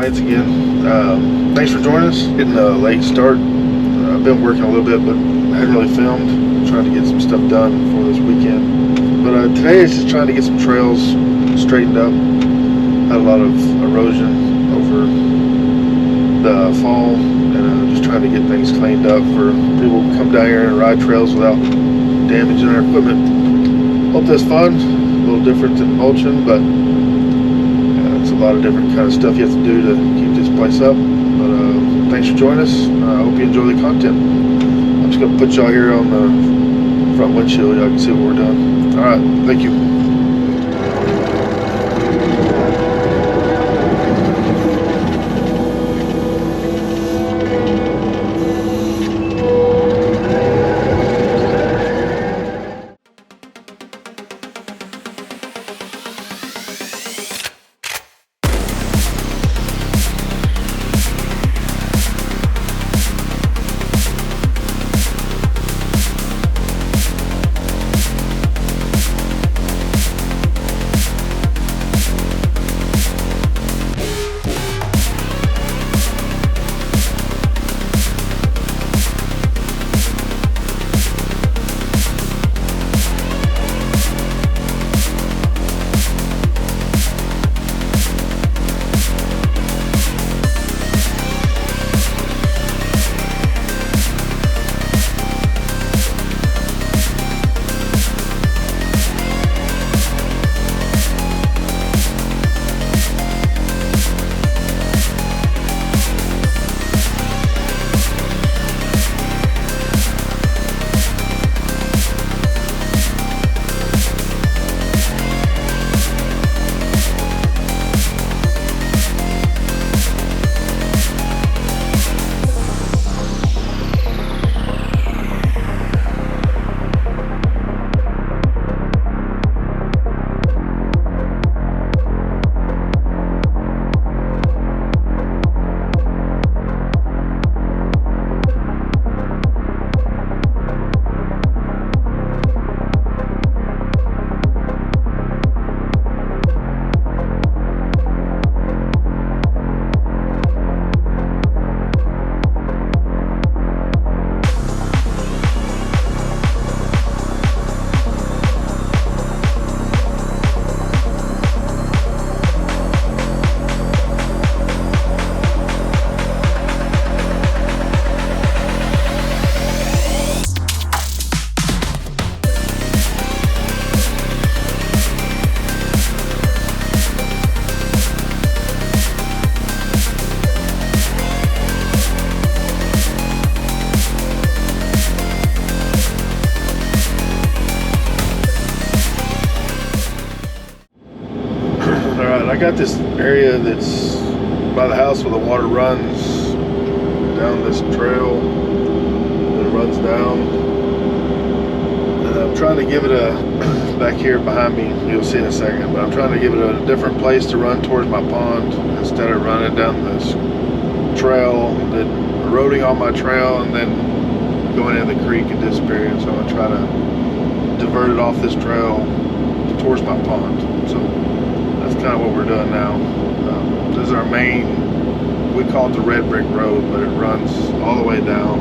Nights again. Thanks for joining us. Getting a late start. I've been working a little bit, but I hadn't really filmed. Trying to get some stuff done for this weekend. But today is just trying to get some trails straightened up. Had a lot of erosion over the fall, and just trying to get things cleaned up for people who come down here and ride trails without damaging their equipment. Hope that's fun. A little different than mulching, but it's a lot of different kind of stuff you have to do to keep this place up. But thanks for joining us. I hope you enjoy the content. I'm just going to put y'all here on the front windshield. Y'all can see what we're doing. All right, thank you. I got this area that's by the house where the water runs down this trail that runs down, and I'm trying to give it a back here behind me, you'll see in a second, but I'm trying to give it a different place to run towards my pond instead of running down this trail, that eroding on my trail and then going into the creek and disappearing. So I'm going to try to divert it off this trail towards my pond. So that's kind of what we're doing now. This is our main, we call it the Red Brick Road, but it runs all the way down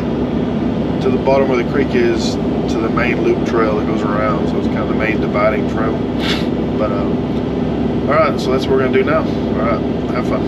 to the bottom where the creek is, to the main loop trail that goes around. So it's kind of the main dividing trail. But all right, so that's what we're gonna do now. All right, have fun.